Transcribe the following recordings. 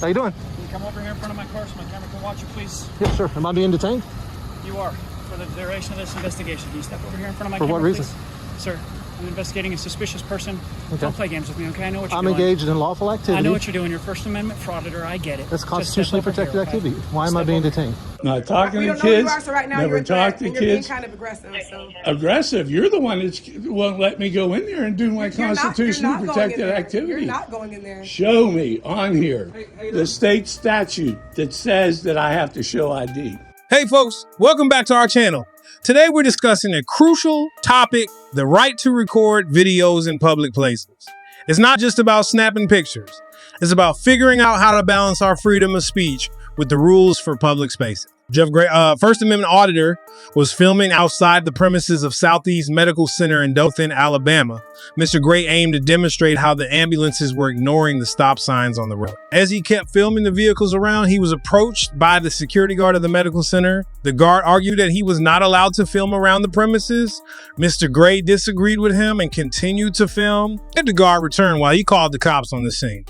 How you doing? Can you come over here in front of my car so my camera can watch you, please? Yeah, sure. Am I being detained? You are. For the duration of this investigation. Can you step over here in front of my For camera, what reason? please? Sir, I'm investigating a suspicious person. Okay. Don't play games with me, okay? I know what you're I'm doing. engaged in lawful activity. I know what you're doing. You're First Amendment frauditor. I get it. That's Just constitutionally step over protected here, okay? activity. Why am I Step being over. detained? Not talking We to don't know who you kids. are, so right now Never you're a threat, talk to and you're being kids. kind of aggressive. So. Aggressive. You're the one that won't let me go in there and do my constitutionally you're not protected going in there. activity. You're not going in there. Show me on here the state statute that says that I have to show ID. Hey folks, welcome back to our channel. Today we're discussing a crucial topic, the right to record videos in public places. It's not just about snapping pictures. It's about figuring out how to balance our freedom of speech with the rules for public spaces. Jeff Gray, First Amendment auditor, was filming outside the premises of Southeast Medical Center in Dothan, Alabama. Mr. Gray aimed to demonstrate how the ambulances were ignoring the stop signs on the road. As he kept filming the vehicles around, he was approached by the security guard of the medical center. The guard argued that he was not allowed to film around the premises. Mr. Gray disagreed with him and continued to film. And the guard returned while he called the cops on the scene.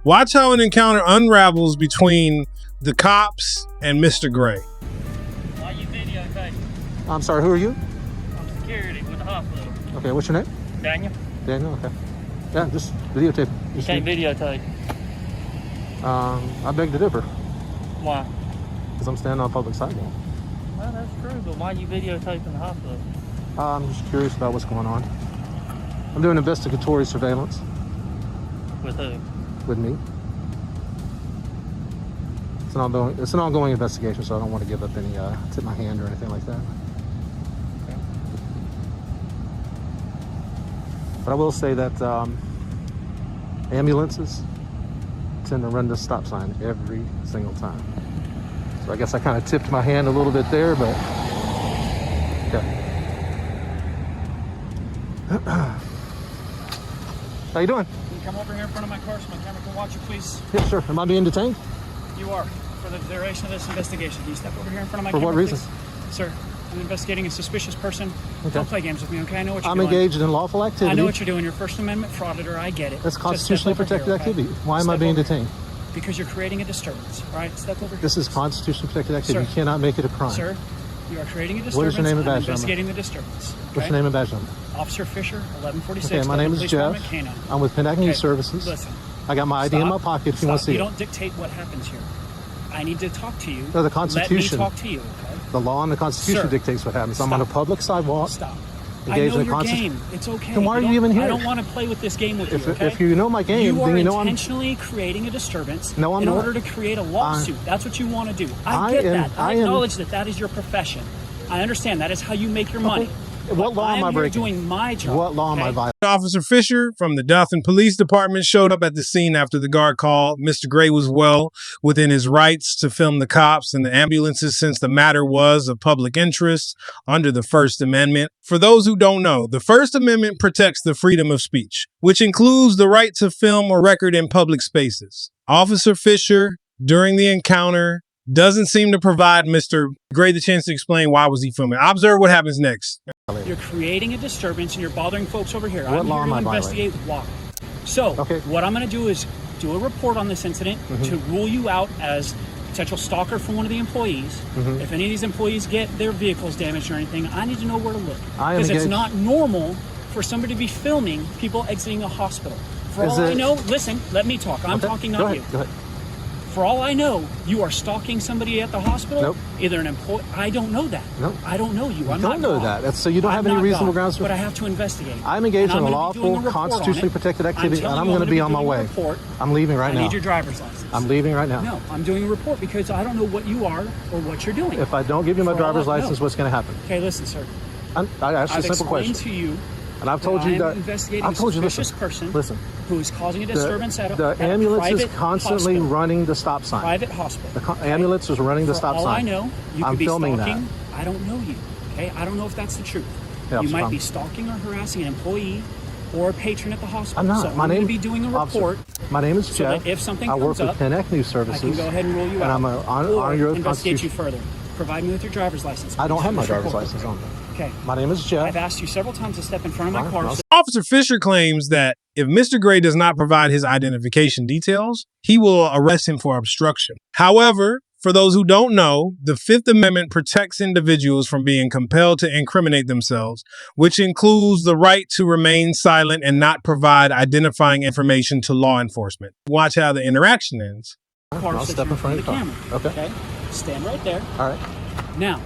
Watch how an encounter unravels between the cops and Mr. Gray. Why you videotaping? I'm sorry, who are you? I'm security with the hospital. Okay, what's your name? Daniel? Daniel, okay. Yeah, just videotape. You can't videotape. I beg to differ, Why? because I'm standing on a public sidewalk. Well, that's true, but why you videotaping the hospital? I'm just curious about what's going on. I'm doing investigatory surveillance With who? with me. It's an ongoing investigation, so I don't want to give up any tip my hand or anything like that. But I will say that ambulances tend to run this stop sign every single time. So I guess I kind of tipped my hand a little bit there, but okay. How you doing? Can you come over here in front of my car so my camera can watch you, please? Yeah, sure. Am I being detained? You are. For the duration of this investigation. Can you step over here in front of my For camera, what reason? please? Sir, I'm investigating a suspicious person. Okay. Don't play games with me, okay? I know what you're I'm doing. engaged in lawful activity. I know what you're doing. You're First Amendment frauditor. I get it. That's Just constitutionally step over protected here, okay? activity. Why am I Step being over detained? here. Because you're creating a disturbance. All right, step over here. This is constitutionally protected activity. Sir. You cannot make it a crime. Sir, you are creating a disturbance. What is your name and I'm badge number? investigating the disturbance. What's your name and badge number? Officer Fisher, 1146. Okay, my name is Police Jeff. Department, K9. I'm with Pennac News Okay, Services. Listen. I got my ID in my Stop. pocket if you want to see You it. don't dictate what happens here. I need to talk to you. No, the Constitution. Let me talk to you, okay? The law and the Constitution Sir, dictates what happens. I'm stop. on a public sidewalk. Stop. I Engaged know in the your Constitution. game. It's okay. Then why are you don't- even here? I don't want to play with this game with you, okay? If you know my game, you are then you know I'm... intentionally creating a disturbance No, I'm in not. order to create a lawsuit. That's what you want to do. I get that. I am- acknowledge that that is your profession. I understand that is how you make your money. What law am I here breaking? doing my job. What law am I okay? violating? Officer Fisher from the Dothan Police Department showed up at the scene after the guard called. Mr. Gray was well within his rights to film the cops and the ambulances since the matter was of public interest under the First Amendment. For those who don't know, the First Amendment protects the freedom of speech, which includes the right to film or record in public spaces. Officer Fisher, during the encounter, doesn't seem to provide Mr. Gray the chance to explain why was he filming. Observe what happens next. You're creating a disturbance and you're bothering folks over here. What I'm law here am to I investigate why. So, Okay. what I'm going to do is do a report on this incident to rule you out as potential stalker for one of the employees. If any of these employees get their vehicles damaged or anything, I need to know where to look. I am Because it's engaged- not normal for somebody to be filming people exiting a hospital. For Is all I it- know, listen, let me talk. I'm Okay, talking, go not ahead, you. Go ahead. For all I know, you are stalking somebody at the hospital. Nope. Either an employee. I don't know that. Nope. I don't know you. You I'm don't not know God. that. So you don't have I'm any not reasonable God, grounds to... But I have to investigate. I'm engaged And in a I'm gonna be doing lawful, report on constitutionally it. protected activity, I'm telling and I'm you going to be on my doing a way. report. I'm leaving right I now. need your driver's license. I'm leaving right now. No, I'm doing a report because I don't know what you are or what you're doing. If I don't give you my For all driver's I- license, no. what's going to happen? Okay, listen, sir. I asked you I've a simple explained question. to you And I've told that you I am that... investigating I've told a you, suspicious person listen. who is causing a disturbance at a The at a ambulance is private constantly hospital. running the stop sign. Private hospital. The ambulance is running the For stop all sign. I know, you I'm could be filming stalking. that. I don't know you. Okay, I don't know if that's the truth. Yeah, you so might I'm- be stalking or harassing an employee or a patron at the hospital. I'm not. So My I'm name going to be doing a Officer, report. My name is So Jeff. that if something I work comes with up, Pennac News I Services. can go ahead and rule you and out. I'm on or your investigate you Constitution. further. Provide me with your driver's license. I don't have my Please driver's report. license on me. Okay. My name is Jeff. I've asked you several times to step in front of my car. Officer Fisher claims that if Mr. Gray does not provide his identification details, he will arrest him for obstruction. However, for those who don't know, the Fifth Amendment protects individuals from being compelled to incriminate themselves, which includes the right to remain silent and not provide identifying information to law enforcement. Watch how the interaction ends. I'll step in front of the camera. Okay. Stand right there. All right. Now,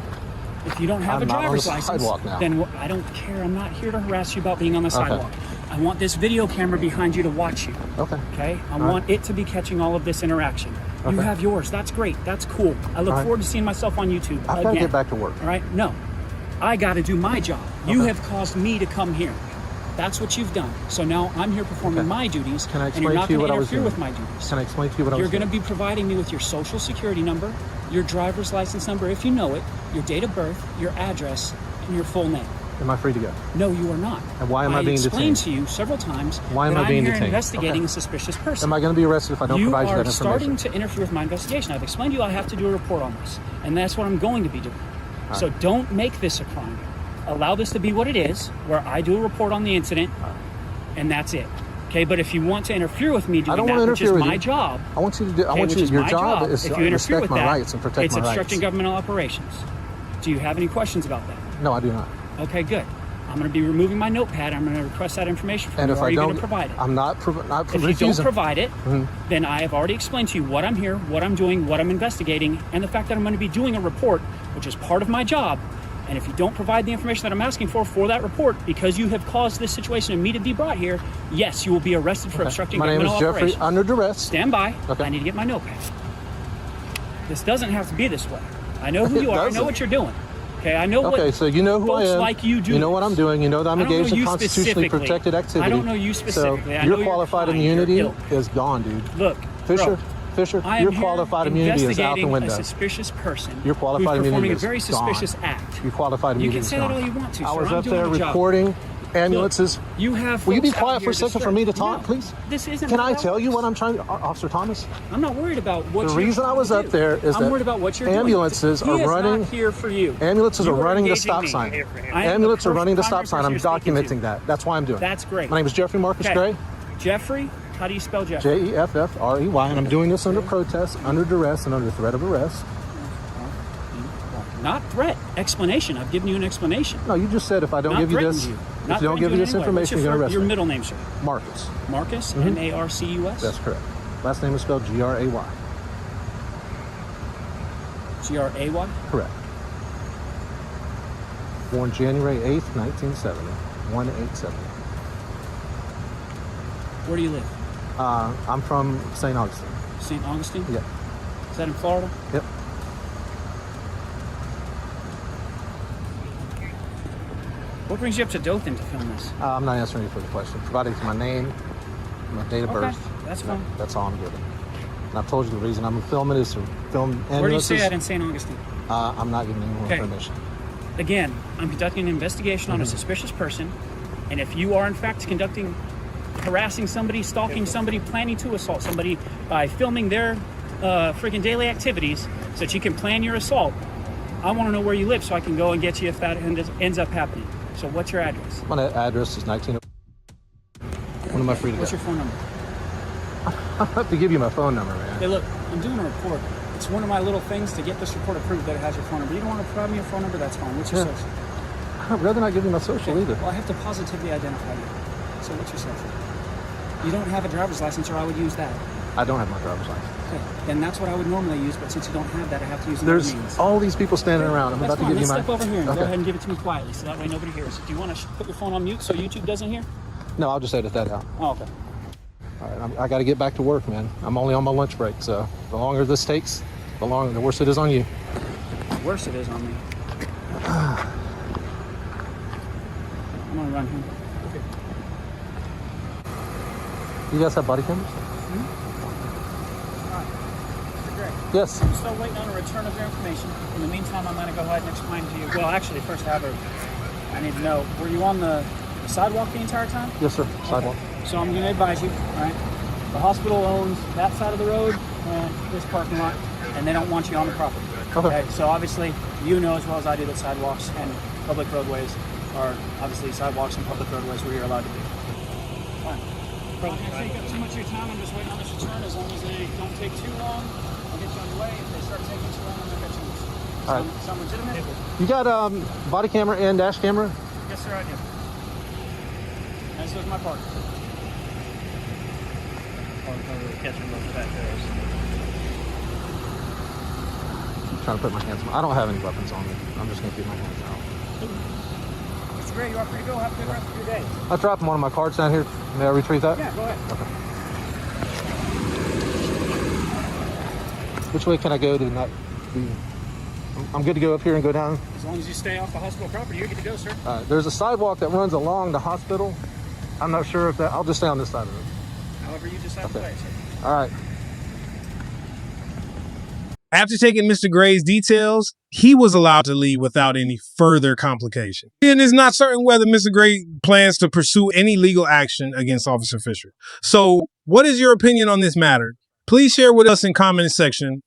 if you don't have I'm a not on driver's the license, sidewalk now. then I don't care. I'm not here to harass you about being on the sidewalk. I want this video camera behind you to watch you. Okay. Okay? I want it to be catching all of this interaction. You have yours. That's great. That's cool. I look forward to seeing myself on YouTube. I've got to get back to work. All right? No. I got to do my job. You have caused me to come here. That's what you've done. So now I'm here performing my duties, Can I and you're explain not to you going what to I was interfere doing? with my duties. Can I explain to you what I was You're doing? going to be providing me with your social security number, your driver's license number, if you know it, your date of birth, your address, and your full name. Am I free to go? No, you are not. And why am I being explained detained? to you several times Why am that I being I'm here detained? investigating Okay. a suspicious person. Am I going to be arrested if I don't You provide you are that information? starting to interfere with my investigation. I've explained to you I have to do a report on this, and that's what I'm going to be doing. So don't make this a crime. Allow this to be what it is, where I do a report on the incident, and that's it. Okay, but if you want to interfere with me doing I don't that, want to which is interfere with my you. job, I want you to do. I okay, want which you. is Your my job is if to you interfere respect with my that, rights and protect it's my obstructing rights. governmental operations. Do you have any questions about that? No, I do not. Okay, good. I'm going to be removing my notepad. I'm going to request that information from And you. if Are I you going don't, to provide it? I'm not. Not If you don't refusing. provide it, then I have already explained to you what I'm here, what I'm doing, what I'm investigating, and the fact that I'm going to be doing a report, which is part of my job. And if you don't provide the information that I'm asking for that report, because you have caused this situation and me to be brought here, yes, you will be arrested for obstructing My name is governmental Jeffrey. operations. Under duress. Stand by. Okay. I need to get my notepad. This doesn't have to be this way. I know who you are. I know doesn't. what you're doing. Okay, I know what Okay, so you know who I folks am. like you do. You know what I'm doing. You know that I'm I don't know engaged in you constitutionally specifically. protected activity. I don't know you specifically. So I know your you're qualified kind, immunity you're ill. is gone, dude. Look, Fisher, bro, Fisher, I am your here qualified immunity is out the investigating window. a suspicious person. Your qualified who's immunity performing a is very gone. suspicious act. Your qualified You immunity can is say gone. that all you want to, I sir. was I'm up doing there my job. reporting ambulances. Look, you have. Will you be folks out quiet for here a second for me to talk, No, please? This isn't. Can I about tell you this. what I'm trying to, Officer Thomas? I'm not worried about what. The you're reason I trying was to up do. there is I'm that worried about what you're ambulances doing. are running. Not here for you. Ambulances You are running the engaging stop me. sign. I am the Ambulances are running the primary stop sign. I'm person you're speaking to. documenting that. That's why I'm doing it. That's great. My name is Jeffrey Marcus Okay. Gray. Jeffrey, how do you spell Jeffrey? Jeffrey, and I'm doing this under protest, under duress, and under threat of arrest. Not threat. Explanation. I've given you an explanation. No, you just said if I don't Not give you threatened this, you. if Not you don't give threatened you this in any way. What's information, you're going to arrest your me. middle name, sir? Marcus. Marcus, M-A-R-C-U-S? That's correct. Last name is spelled G-R-A-Y. G-R-A-Y? Correct. Born January 8th, 1970. 1870. Where do you live? I'm from St. Augustine. St. Augustine? Yeah. Is that in Florida? Yep. What brings you up to Dothan to film this? I'm not answering you for the question. Providing my name, my date of Okay, birth. that's fine. That's all I'm giving. And I've told you the reason I'm filming is to film ambulances. Where do you say that in St. Augustine? I'm not giving any more Okay. information. Again, I'm conducting an investigation on a suspicious person, and if you are in fact harassing somebody, stalking somebody, planning to assault somebody by filming their freaking daily activities so that you can plan your assault, I want to know where you live so I can go and get you if that ends up happening. So what's your address? My address is 19. When am I free to What's go? your phone number? I have to give you my phone number, man. Hey, look, I'm doing a report. It's one of my little things to get this report approved that it has your phone number. You don't want to provide me your phone number? That's fine. What's your Yeah. social? I'd rather not give you my social either. Well, I have to positively identify you. So what's your social? You don't have a driver's license, or I would use that. I don't have my driver's license. Okay. Then that's what I would normally use, but since you don't have that, I have to use There's another means. all these people standing around. I'm That's about to fine. give you Let's my. step over here and Okay. go ahead and give it to me quietly, so that way nobody hears. Do you want to put your phone on mute so YouTube doesn't hear? No, I'll just edit that out. Oh, okay. All right, I got to get back to work, man. I'm only on my lunch break, so the longer this takes, the worse it is on you. Worse it is on me. I'm gonna run here. You guys have body cameras? Yes. I'm still waiting on a return of your information. In the meantime, I'm going to go ahead and explain to you. Well, actually, first I need to know, were you on the sidewalk the entire time? Yes, sir. Sidewalk. So I'm going to advise you, all right? The hospital owns that side of the road and this parking lot, and they don't want you on the property. Okay. So obviously, you know as well as I do that sidewalks and public roadways are obviously sidewalks and public roadways where you're allowed to be. Fine. I'm not going to take up too much of your time. I'm just waiting on this return. As long as they don't take too long, I'll get you on your way. If they start taking too long, I'm going to get you. All right. Sound legitimate? You got body camera and dash camera? Yes, sir, I do. And so is my partner. Catching those back there. I'm trying to put my hands on. I don't have any weapons on me. I'm just going to keep my hands out. Mr. Gray, you are free to go. Have a good rest of your day. I'll drop one of my cards down here. May I retrieve that? Yeah, go ahead. Okay. Which way can I go to not be... I'm good to go up here and go down? As long as you stay off the hospital property, you're good to go, sir. There's a sidewalk that runs along the hospital. I'm not sure if that... I'll just stay on this side of it. However you decide to play, sir. All right. After taking Mr. Gray's details, he was allowed to leave without any further complication. And it's not certain whether Mr. Gray plans to pursue any legal action against Officer Fisher. So, what is your opinion on this matter? Please share with us in comment section.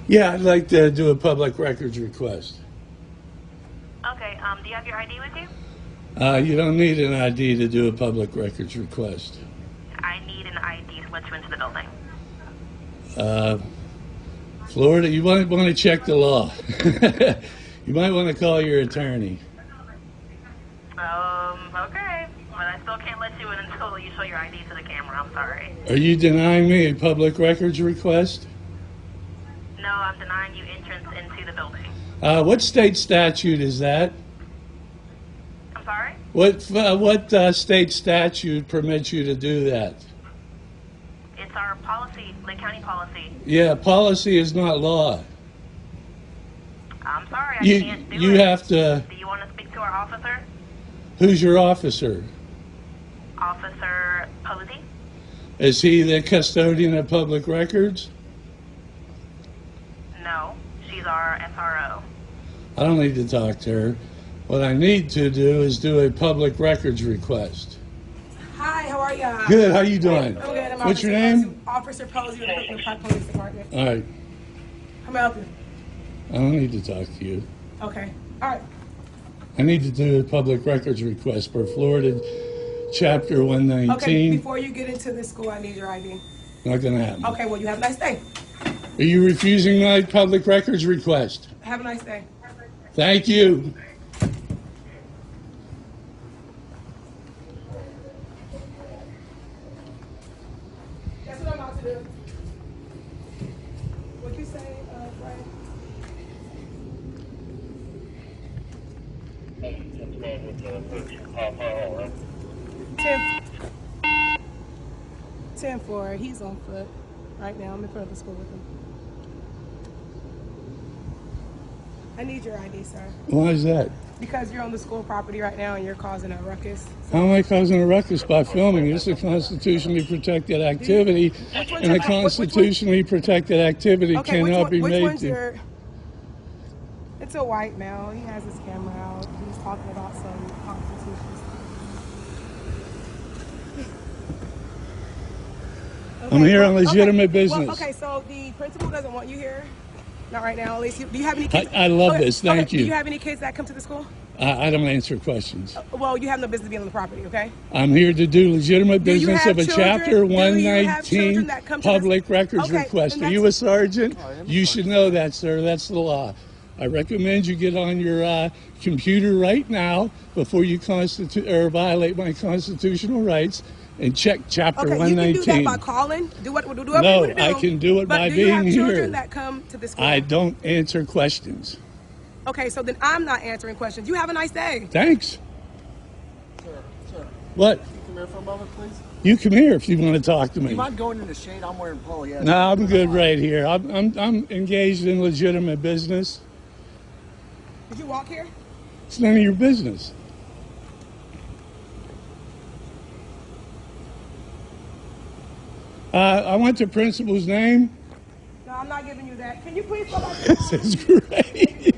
Yeah, I'd like to do a public records request. Okay, do you have your ID with you? You don't need an ID to do a public records request. I need an ID to let you into the building. Florida, you might want to check the law. You might want to call your attorney. Okay. But I still can't let you in until you show your ID to the camera. I'm sorry. Are you denying me a public records request? No, I'm denying you entrance into the building. What state statute is that? I'm sorry? What state statute permits you to do that? It's our policy, Lake County policy. Yeah, policy is not law. I'm sorry, I You can't do you it. have to. Do you want to speak to our officer? Who's your officer? Officer Posey? Is he the custodian of public records? No, she's our SRO. I don't need to talk to her. What I need to do is do a public records request. Hi, how are you? Good, how you doing? I'm good. I'm What's your Officer name? Posey- Officer Posey with the Brooklyn Park Police Department. All right, How may I help you? I don't need to talk to you. Okay. All right. I need to do a public records request for Florida Chapter 119. Okay, before you get into this school, I need your ID. Not gonna happen. Okay, well, you have a nice day. Are you refusing my public records request? Have a nice day. Thank you. That's what I'm about to do. What'd you say, Frank? Ten. 10-4. He's on foot right now. I'm in front of the school with him. I need your ID, sir. Why is that? Because you're on the school property right now and you're causing a ruckus. How am I causing a ruckus by filming? This is a constitutionally protected activity, and a constitutionally protected activity cannot be which made one's to... your... It's a white male. He has his camera out. He's talking about some constitution stuff. I'm here on Okay, legitimate business. Well, okay, so the principal doesn't want you here. Not right now, at least. Do you have any kids? I love this. Thank you. Do you have any kids that come to the school? I don't answer questions. Well, you have no business being on the property, okay? I'm here to do legitimate Do you business have of a children? Chapter Do you have children 119 that come to this- public records Okay, request. and Are that's- you a sergeant? You should know that, sir. That's the law. I recommend you get on your computer right now before you violate my constitutional rights and check Chapter Okay, 119. you can do that by calling. Do what No, you want to do. I can do it but by do you have being children here. that come to the school? I don't answer questions. Okay, so then I'm not answering questions. You have a nice day. Thanks. Sir, What? come here for a moment, please. You come here if you want to talk to Do me. you mind going in the shade? I'm wearing polo. Yeah. No, I'm good right here. I'm engaged in legitimate business. Did you walk here? It's none of your business. I want the principal's name. No, I'm not giving you that. Can you please go back to This is great.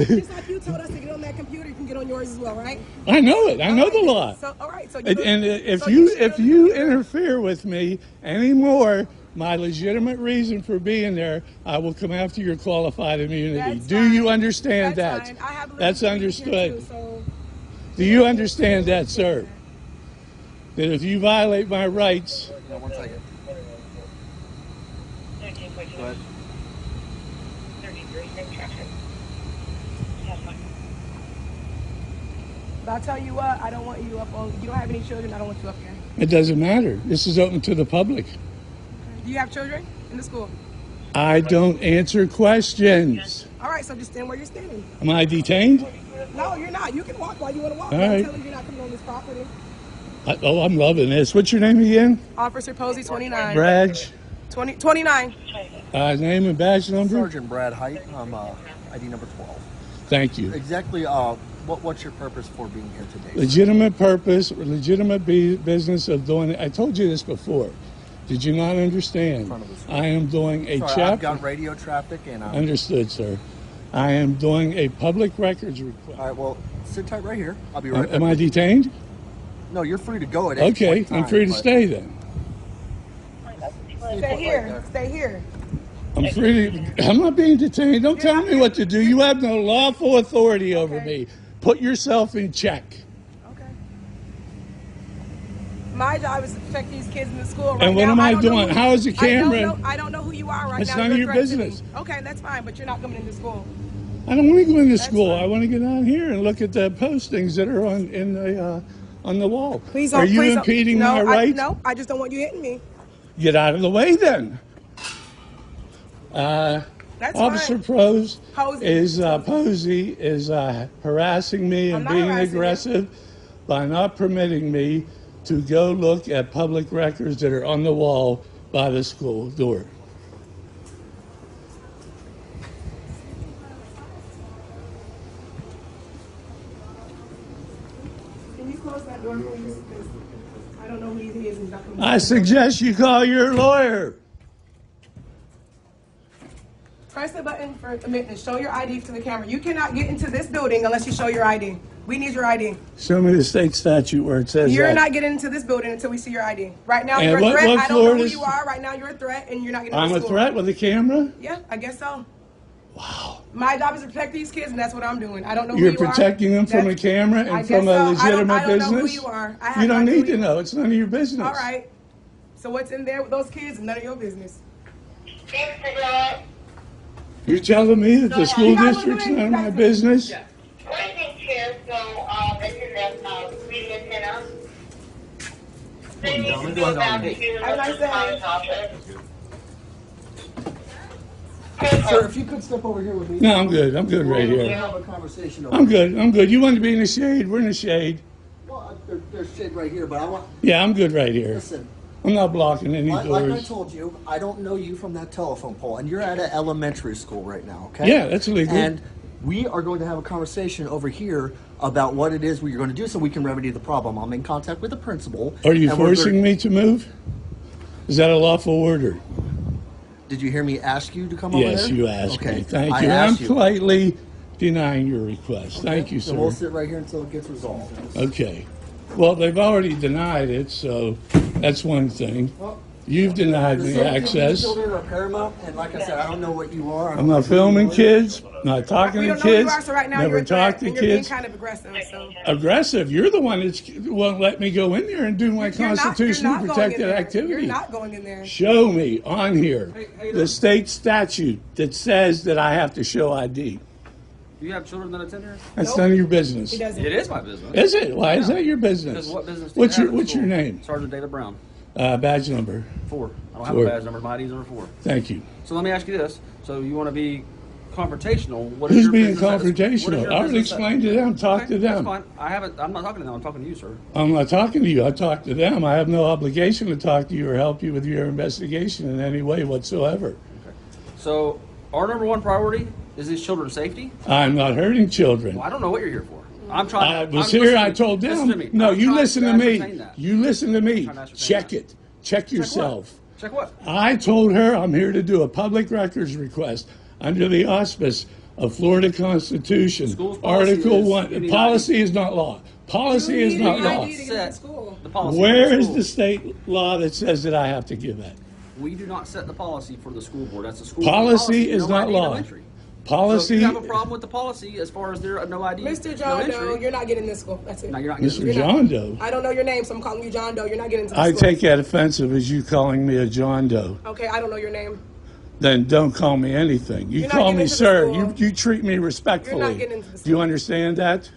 Just like you told us to get on that computer, you can get on yours as well, right? I know it. I know the law. So, all right. So And if so you should if on the you computer. interfere with me anymore, my legitimate reason for being there, I will come after your qualified immunity. That's Do you fine. understand That's that? fine. I have a That's legitimate reason understood. too, so Do you understand that, sir? That if you violate my rights, No, 1 second. Go ahead. But I'll tell you what, I don't want you up on. You don't have any children. I don't want you up here. it doesn't matter. This is open to the public. Do you have children in the school? I don't answer questions. All right. So just stand where you're standing. Am I detained? No, you're not. You can walk while you want to walk. All I'm right. telling you, you're not coming on this property. I'm loving this. What's your name again? Officer Posey, 29. Badge. 29. Name and badge number? Sergeant Brad Height. I'm ID number 12. Thank you. Exactly. What's your purpose for being here today? Legitimate purpose, legitimate business of doing it. I told you this before. Did you not understand? front of the school. I am doing a Sorry, I've chapter. got radio traffic and Understood, sir. I am doing a public records request. All right, well, sit tight right here. I'll be right back. Am I detained? No, you're free to go at any Okay, point in time, I'm free to but- stay then. Stay here. Stay here. I'm free to, I'm not being detained. Don't tell me what to do. You have no lawful authority over Okay. me. Put yourself in check. Okay. My job is to protect these kids in the school right And what now. am I don't know doing? who- How is the camera? I don't know who you are right It's now. none of You're your threatening me. business. Okay, that's fine, but you're not coming into school. I don't want to go into That's school. fine. I want to get down here and look at the postings that are on the wall. Please don't. Are you please impeding don't. my No, right? No, I just don't want you hitting me. Get out of the way then. That's Officer fine. Posey is harassing me I'm and not being harassing you. aggressive by not permitting me to go look at public records that are on the wall by the school door. Can you close that door, please? 'Cause I don't know who he is. He's not coming. I suggest you call your lawyer. Press the button for admittance. Show your ID to the camera. You cannot get into this building unless you show your ID. We need your ID. Show me the state statute where it says You're that. not getting into this building until we see your ID. Right now, And you're a what threat. I don't know floor who is- you are. Right now, you're a threat, and you're not getting I'm into a school. threat with a camera? Yeah, I guess so. Wow. My job is to protect these kids, and that's what I'm doing. I don't know You're who you are. protecting them from a That's- camera I and guess from a so. legitimate I don't business? know who you are. I have You don't no need clue. to know. It's none of your business. All right. So what's in there with those kids? None of your business. You're telling me that the school You got one district's more? none of my business? Raising kids, so this is a media center. Then you can go back to Have a nice day. the office. Sir, if you could step over here with me. No, I'm good. I'm good right We'll here. have a conversation over I'm good. I'm good. You want to be in the shade? We're in the shade. Well, there's shade right here, but I want, Yeah, I'm good right here. listen, I'm not blocking any like I doors. told you, I don't know you from that telephone pole, and you're at an elementary school right now, okay? Yeah, that's legal. And we are going to have a conversation over here about what it is we're going to do so we can remedy the problem. I'm in contact with the principal. Are you and we're forcing me to move? Is that a lawful order? Did you hear me ask you to come over there? Yes, you asked Okay. me. Thank I you. And I'm asked you. politely denying your request. Thank you, So we'll sir. sit right here until it gets resolved. Okay. Well, they've already denied it, so that's one thing. You've denied me access. Children are paramount, and like I said, I don't know what you are. I'm not filming kids, not talking We to don't know who you kids, are, so right now never you're a threat, talk to and you're being kids. kind of aggressive. So. Aggressive. You're the one that won't let me go in there and do my constitutionally going in protected there. activity. You're not going in there. Show me on here the state statute that says that I have to show ID. Do you have children that attend here? That's Nope. none of your business. He doesn't. It is my business. Is it? Why is that your business? Because what business do What's you your have at What's your school? name? Sergeant Data Brown. Badge number. 4. I don't have 4. a badge number. My ID's number 4. Thank you. So let me ask you this. So you want to be confrontational. What is Who's your being business at- what is confrontational? your I would business at- explain to them. Talk Okay, to them. That's fine. I'm not talking to them. I'm talking to you, sir. I'm not talking to you. I talk to them. I have no obligation to talk to you or help you with your investigation in any way whatsoever. So our number one priority is these children's safety. I'm not hurting children. Well, I don't know what you're here for. I'm trying. I I'm was here. listening I to- told listen them. to me. No, I'm you trying listen to ascertain me. that. You listen to me. trying to ascertain Check that. it. Check yourself. Check what? I told her I'm here to do a public records request under the auspice of Florida Constitution, School's policy Article is 1. you need Policy ID. is not law. Policy is You not need law. ID to get into school. The policy Where for is school. the state law that says that I have to give that? We do not set the policy for the school board. That's a school Policy board is no not ID, no law. entry. Policy. So if you have a problem with the policy as far as there are no ID, Mr. no John Doe, entry, you're not getting into school. That's it. no, you're not getting Mr. John Doe. I don't know your name, so I'm calling you John Doe. You're not getting into the I school. take that offensive as you calling me a John Doe. Okay, I don't know your name. Then don't call me anything. You You're not call getting me into the sir. school. You treat me respectfully. getting into the Do you school. understand that?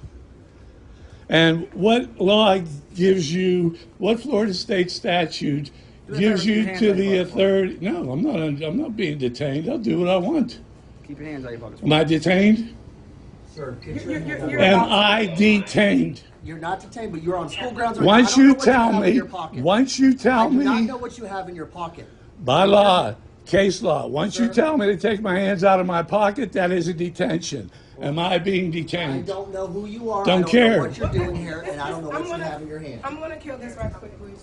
And what law gives you, what Florida state statute gives you to the authority? No, I'm not being detained. I'll do what I want. keep your hands out of your pockets. Am I detained? Sir, You're Am about to- I detained? you're not detained, but you're on school grounds right Once now. I don't you know what tell have in me, your pocket. once you I tell do not me, know what you have in your pocket. by law, case law, once you Sir? tell me to take my hands out of my pocket, that is a detention. Am I being I detained? don't know who you are. Don't I don't care. know what you're doing here, and I don't know what I'm you gonna- have in your hand. I'm gonna kill this right quick, please.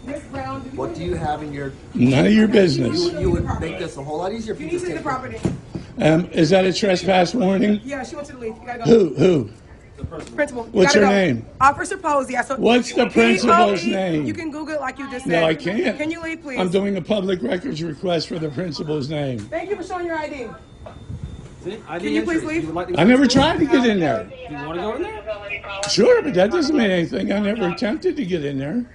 Miss Brown, What do you have in your? None of your business. You would make this a whole lot easier if You you need just to leave take the property. Is that a trespass warning? Yeah, she wants you to leave. You gotta go. Who? Principal. You What's gotta her go. name? Officer Posey. So What's the principal's name? You can Google it like you just said. No, I can't. Can you leave, please? I'm doing a public records request for the principal's name. Thank you for showing your ID. See, ID Can you please entry. leave? You would like to go I to never school? tried to get in there. You want to go in there? Sure, but that doesn't mean anything. I never attempted to get in there.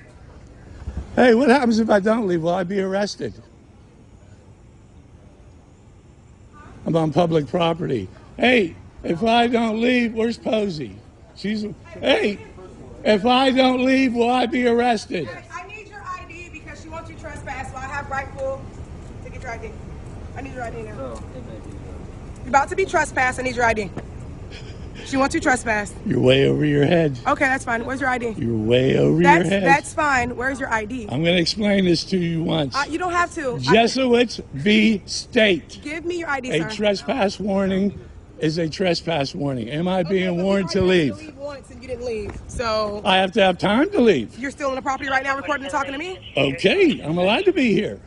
Hey, what happens if I don't leave? Will I be arrested? I'm on public property. Hey, if I don't leave, where's Posey? Hey, if I don't leave, will I be arrested? I need your ID because she wants you to trespass, so I have rightful to get your ID. I need your ID now. Oh, it may be. You're about to be trespassed. I need your ID. She wants you trespassed. You're way over your head. Okay, that's fine. Where's your ID? You're way over your head. That's fine. Where's your ID? I'm going to explain this to you once. You don't have to. Jesuits v. State. Give me your ID, A sir. trespass warning is a trespass warning. Am I being but warned to you leave? already had to leave once and you didn't leave. So I have to have time to leave. you're still on the property right now recording and talking to me? Okay, I'm allowed to be here.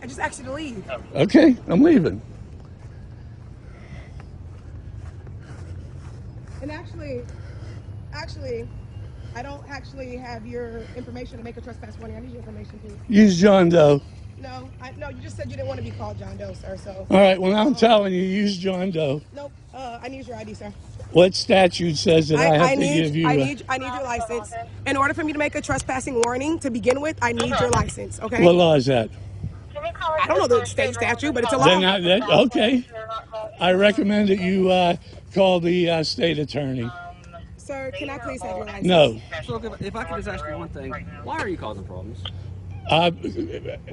I just asked you to leave. Okay, I'm leaving. And actually, I don't actually have your information to make a trespass warning. I need your information, please. Use John Doe. No, you just said you didn't want to be called John Doe, sir. So All right, well, I'm telling you, use John Doe. nope. I need your ID, sir. What statute says that I have to need give you? I need your license. In order for me to make a trespassing warning to begin with, I need your license. Okay. What law is that? I don't know the state statute, but it's a law. Okay. I recommend that you call the state attorney. Sir, can I please have your license? No. So if I could just ask you one thing, why are you causing problems?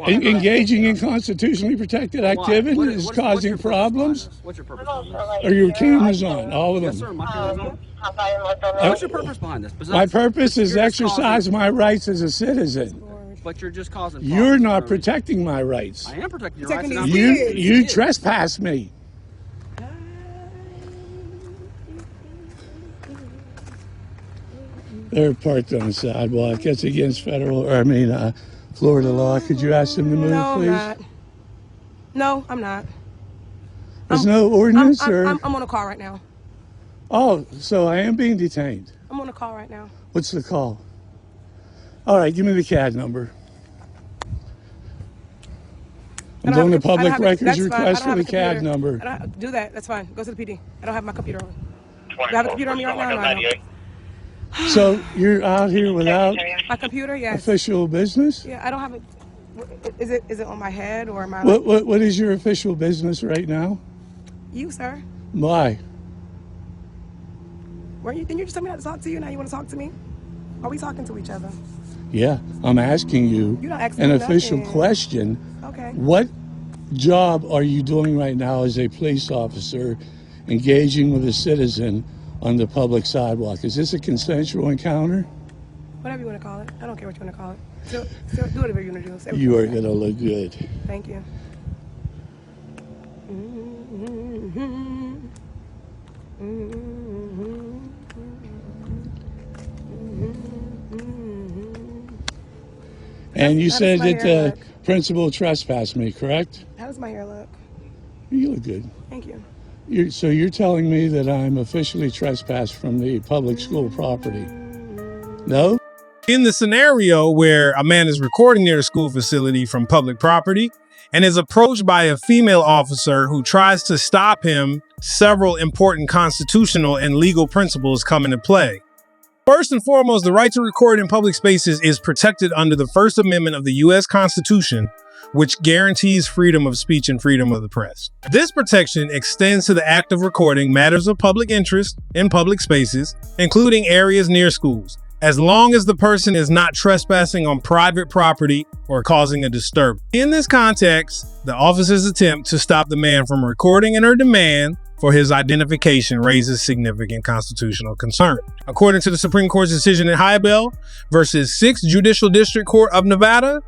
Engaging in constitutionally protected activity Why? is What's your causing purpose problems. behind this? What's your purpose behind this? Are your cameras on? All of Yes, sir. them. My camera's on. What's your purpose behind this? Besides- My purpose is you're just exercise causing- my rights as a citizen. But you're just causing. You're problems not for a reason. protecting my rights. I am protecting your Protecting rights. these and I'm- kids. You Kids. trespassed me. They're parked on the sidewalk. That's against Florida law. Could you ask them to move, No, I'm please? not. No, I'm not. There's no ordinance, or I'm on a call right now. oh, so I am being detained. I'm on a call right now. What's the call? All right, give me the CAD number. I'm doing a public records request for the CAD number. Do that. That's fine. Go to the PD. I don't have my computer on. Do I have a computer on me right now? No, I don't. So you're out here without My computer, yes. official business? Yeah, I don't have it. Is it on my head or am I? What is your official business right now? You, sir. Why? Weren't you? Didn't you just tell me not to talk to you? Now you want to talk to me? Are we talking to each other? Yeah, I'm asking you You're not asking an me official nothing. question. Okay. What job are you doing right now as a police officer engaging with a citizen on the public sidewalk? Is this a consensual encounter? Whatever you want to call it. I don't care what you want to call it. So do whatever you want to do. Say what You are want to going to look good. say. Thank you. And you How said does my that hair the look? principal trespassed me, correct? How does my hair look? You look good. Thank you. So you're telling me that I'm officially trespassed from the public school property? No? In the scenario where a man is recording near a school facility from public property and is approached by a female officer who tries to stop him, several important constitutional and legal principles come into play. First and foremost, the right to record in public spaces is protected under the First Amendment of the U.S. Constitution, which guarantees freedom of speech and freedom of the press. This protection extends to the act of recording matters of public interest in public spaces, including areas near schools, as long as the person is not trespassing on private property or causing a disturbance. In this context, the officer's attempt to stop the man from recording and her demand for his identification raises significant constitutional concern. According to the Supreme Court's decision in Hybel versus 6th Judicial District Court of Nevada,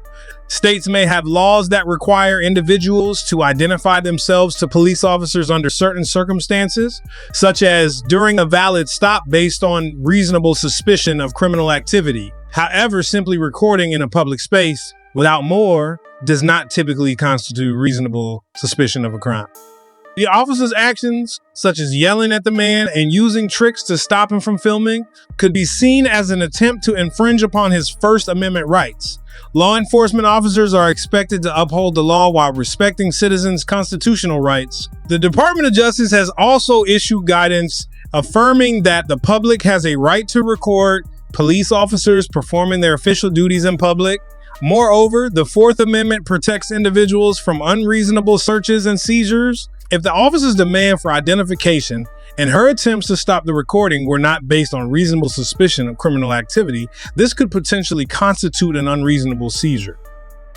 states may have laws that require individuals to identify themselves to police officers under certain circumstances, such as during a valid stop based on reasonable suspicion of criminal activity. However, simply recording in a public space without more does not typically constitute reasonable suspicion of a crime. The officer's actions, such as yelling at the man and using tricks to stop him from filming, could be seen as an attempt to infringe upon his First Amendment rights. Law enforcement officers are expected to uphold the law while respecting citizens' constitutional rights. The Department of Justice has also issued guidance affirming that the public has a right to record police officers performing their official duties in public. Moreover, the Fourth Amendment protects individuals from unreasonable searches and seizures. If the officer's demand for identification and her attempts to stop the recording were not based on reasonable suspicion of criminal activity, this could potentially constitute an unreasonable seizure.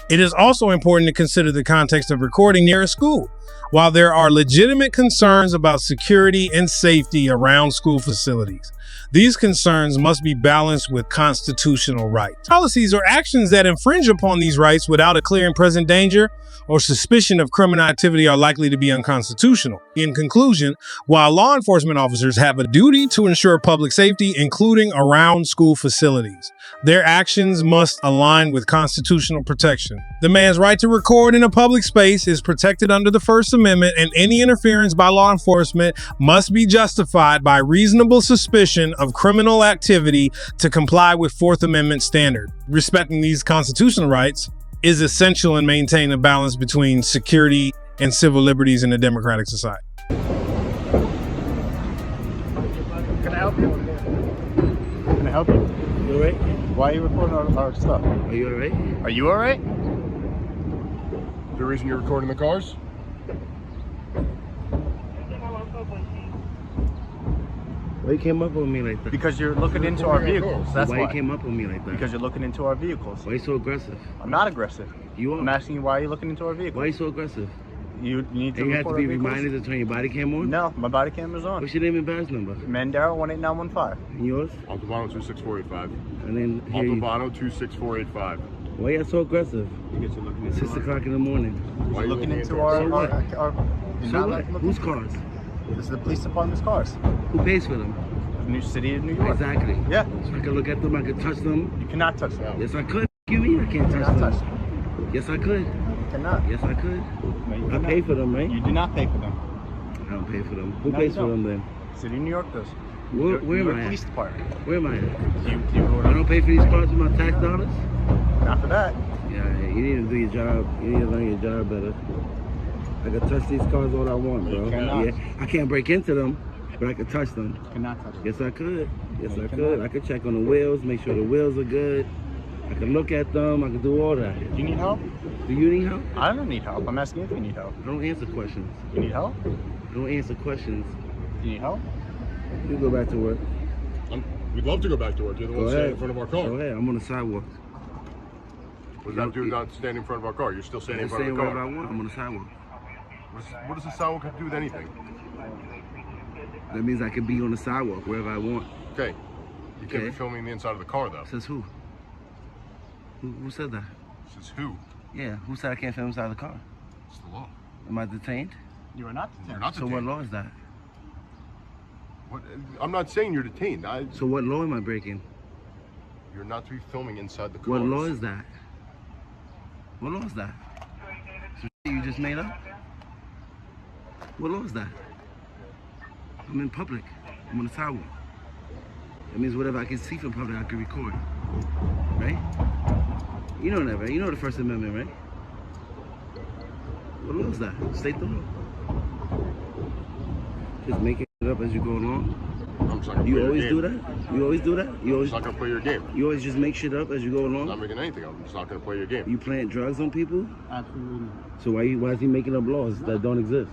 It is also important to consider the context of recording near a school. While there are legitimate concerns about security and safety around school facilities, these concerns must be balanced with constitutional rights. Policies or actions that infringe upon these rights without a clear and present danger or suspicion of criminal activity are likely to be unconstitutional. In conclusion, while law enforcement officers have a duty to ensure public safety, including around school facilities, their actions must align with constitutional protection. The man's right to record in a public space is protected under the First Amendment, and any interference by law enforcement must be justified by reasonable suspicion of criminal activity to comply with Fourth Amendment standard. Respecting these constitutional rights is essential in maintaining a balance between security and civil liberties in a democratic society. Can I help you? Can I help you? You alright? Why are you recording our stuff? Are you alright? Are you alright? The reason you're recording the cars? Why you came up on me like that? Because you're looking into our vehicles. That's why why. you came up on me like that? Because you're looking into our vehicles. Why you so aggressive? I'm not aggressive. You are. I'm asking you why are you looking into our vehicles? Why you so aggressive? You need to And you have to record be our vehicles? reminded to turn your body cam on? No, my body camera's on. What's your name and badge number? Mandaro 18915. And yours? Altovano 26485. And then here you, Altovano 26485. why you so aggressive? It's 6 o'clock in the morning. Why are you Looking into our So what? our So not what? looking- Whose cars? This is the police department's cars. Who pays for them? New City of New York. Exactly. Yeah. So I can look at them, I can touch them. You cannot touch them. Yes, I could. You mean I can't You touch cannot them? touch them. Yes, I could. You cannot. Yes, I could. No, you I cannot. pay for them, right? You do not pay for them. I don't pay for them. Who No, pays you for don't. them then? City of New York does. Where am New York I Police at? Department. Where am I at? You I don't pay for these cars with my tax dollars? not for that. Yeah, you need to do your job. You need to learn your job better. I can touch these cars all I want, bro. You cannot. Yeah, I can't break into them, but I can touch them. You cannot touch them. Yes, I could. Yes, No, I you could. cannot. I could check on the wheels, make sure the wheels are good. I can look at them. I can do all that. Do you need help? Do you need help? I don't need help. I'm asking if you need help. I don't answer questions. You need help? I don't answer questions. Do you need help? You go back to work. We'd love to go back to work. You're the Go one standing ahead. in front of our Go car. ahead. I'm on the sidewalk. What does that do not standing in front of our car? You're still I standing can in front say of the whatever I car. want. I'm on the sidewalk. What does the sidewalk have to do with anything? That means I can be on the sidewalk wherever I want. Okay. You can't be Okay. filming the inside of the car, though. Says who? Who said that? This is who? Yeah, who said I can't film inside the car? It's the law. Am I detained? You are not. You're not So detained. what law is that? What, I'm not saying you're detained. So what law am I breaking? You're not to be filming inside the car. What law is that? What law is that? So you just made up? What law is that? I'm in public. I'm on the sidewalk. That means whatever I can see from public, I can record. Right? You know that, right? You know the First Amendment, right? What law is that? State the law. Just making it up as you go along. I'm just not gonna You play always your do game. that? You always do that? You I'm always just not gonna play your game. You always just make shit up as you go I'm along? not making anything. I'm just not gonna play your game. You plant drugs on people? Absolutely not. So why is he making up laws that don't exist?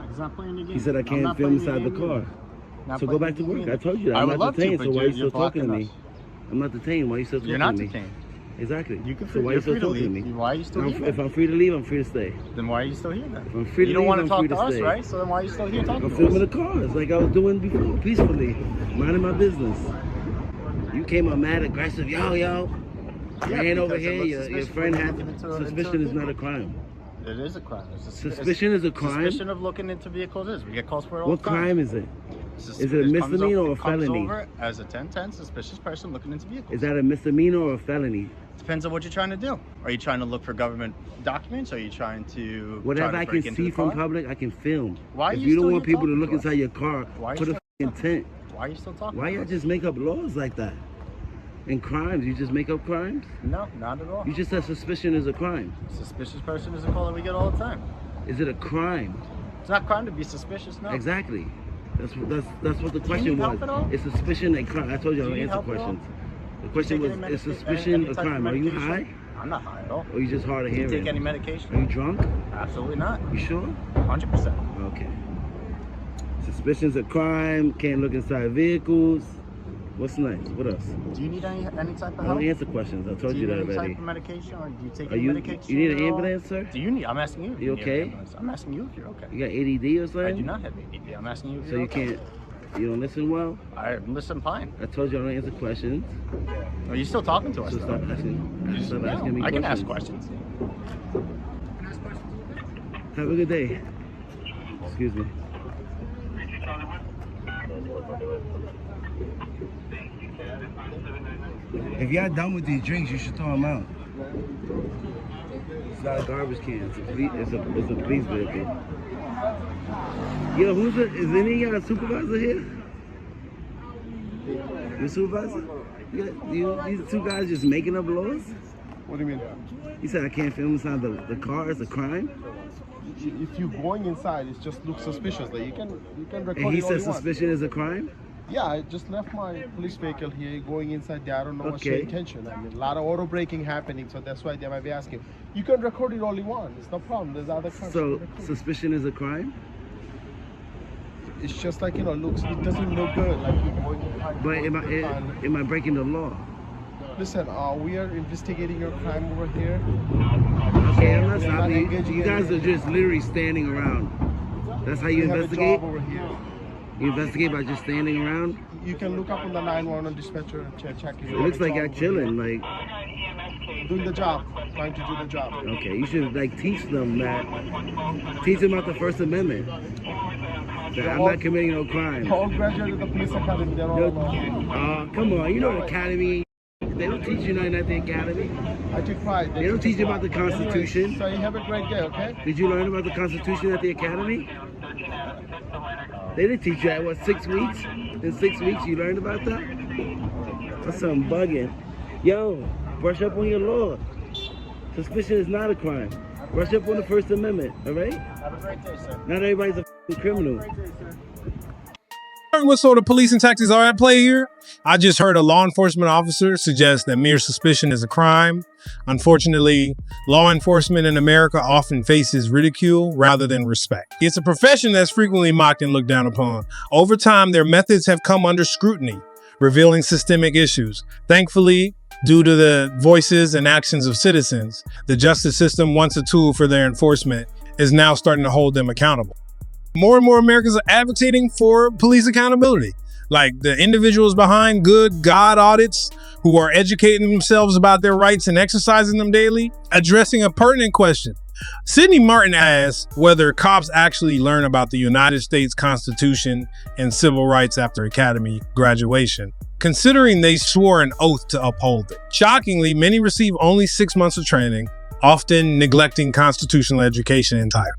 He's not playing the game. He said I I'm can't not film playing inside the game car. either. Not So go playing back to the game work. I either. told you that. I I'm would not love to, detained, but so why are you still talking to blocking me? us. I'm not detained. Why are you still talking You're not to me? detained. Exactly. You can So why are you you're still free to talking to leave. me? Why are you still here? If I'm free to leave, I'm free to stay. Then why are you still here then? If I'm free to You don't leave, want to I'm talk free to to us, stay. right? So then why are you still here talking I'm to filming us? the cars like I was doing before, peacefully, minding my business. You came up mad aggressive, yo. Ran over because it here, looks your suspicious friend when had you're looking into suspicion a is not a vehicle. crime. It is a crime. Suspicion is a crime? Suspicion of looking into vehicles is. We get calls for it all What the time. crime is it? Is it a comes misdemeanor or a it comes felony? over as a 1010 suspicious person looking into vehicles. Is that a misdemeanor or a felony? Depends on what you're trying to do. Are you trying to look for government documents? Are you trying to Whatever I can break into see the from car? public, I can film. Why are If you you don't still want here people to talking look to us? inside your car, Why are you put a still f***ing tent. Why are you still talking? Why to y'all us? just make up laws like that? And crimes, you just make up crimes? No, not at all. You just said suspicion is a crime. Suspicious person is a call that we get all the time. Is it a crime? It's not crime to be suspicious, no. Exactly. That's what the you question need was. help at all? Is suspicion a crime? I told you I Do don't you need answer help at all? questions. The question Take was, any is medica- suspicion any a type of crime? Are you medication? high? I'm not high at all. Or are you just hard of Do you hearing? take any Are medication? you drunk? Absolutely not. You sure? 100%. Okay. Suspicion's a crime. Can't look inside vehicles. What's next? What else? Do you need any type of I help? don't answer questions. I told Do you that need any already. type of medication, or do you take Are any you? medication? You need an at all? ambulance, sir? Do you need? I'm asking you. If You need an okay? ambulance. I'm asking you if you're okay. You got ADD or something? I do not have ADD. I'm asking you if So you're you okay. can't. You don't listen well? I listen fine. I told you I don't answer questions. Are you still talking to us? So though? stop asking. Stop asking me I can questions. ask questions. Have a good day. Excuse me. If y'all done with these drinks, you should throw them out. It's not a garbage can. It's a police vehicle. Yo, is any of y'all a supervisor here? You a supervisor? These two guys just making up laws? What do you mean? You said I can't film inside the car. It's a crime. If you're going inside, it just looks suspicious. Like you can record And he it all said you want. suspicion is a crime. Yeah, I just left my police vehicle here, going inside there. I don't know what's your Okay. intention. I mean, a lot of auto braking happening, so that's why they might be asking. You can record it all you want. It's no problem. There's other cars. So you can record. suspicion is a crime. It's just like, looks. It doesn't look good. Like you're going inside. But am I breaking the law? Listen, we are investigating your crime over here. Okay, I'm not We're not stopping you. engaging You guys are just literally standing around. That's how you We have a investigate? job over here. You investigate by just standing around? You can look up on the 911 dispatcher and check if It you looks have a like y'all job over chilling. here. Like, Doing the job, trying to do the job. okay, you should like teach them that. Teach them about the First Amendment. That I'm not committing no crime. All graduated the police academy, they're all alone. Come on, you know the academy. They don't teach you nothing at the academy. I take pride. They don't teach you about the Anyways, Constitution. so you have a great day, okay? Did you learn about the Constitution at the academy? They didn't teach you that, what, 6 weeks? In 6 weeks you learned about that? That's something bugging. Yo, brush up on your law. Suspicion is not a crime. Brush up on the First Amendment, all right? Have a great day, sir. Not everybody's a f***ing criminal. What sort of policing tactics are at play here? I just heard a law enforcement officer suggest that mere suspicion is a crime. Unfortunately, law enforcement in America often faces ridicule rather than respect. It's a profession that's frequently mocked and looked down upon. Over time, their methods have come under scrutiny, revealing systemic issues. Thankfully, due to the voices and actions of citizens, the justice system, once a tool for their enforcement, is now starting to hold them accountable. More and more Americans are advocating for police accountability, like the individuals behind good God audits who are educating themselves about their rights and exercising them daily, addressing a pertinent question. Sidney Martin asked whether cops actually learn about the United States Constitution and civil rights after academy graduation, considering they swore an oath to uphold it. Shockingly, many receive only 6 months of training, often neglecting constitutional education entirely.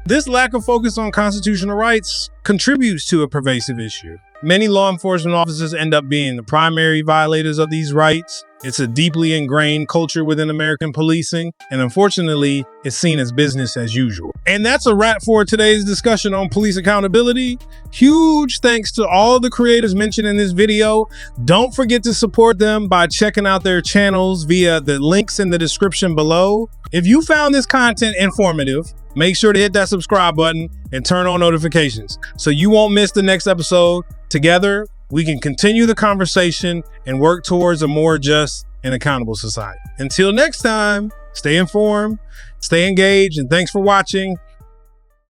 This lack of focus on constitutional rights contributes to a pervasive issue. Many law enforcement officers end up being the primary violators of these rights. It's a deeply ingrained culture within American policing, and unfortunately, it's seen as business as usual. And that's a wrap for today's discussion on police accountability. Huge thanks to all the creators mentioned in this video. Don't forget to support them by checking out their channels via the links in the description below. If you found this content informative, make sure to hit that subscribe button and turn on notifications so you won't miss the next episode. Together, we can continue the conversation and work towards a more just and accountable society. Until next time, stay informed, stay engaged, and thanks for watching.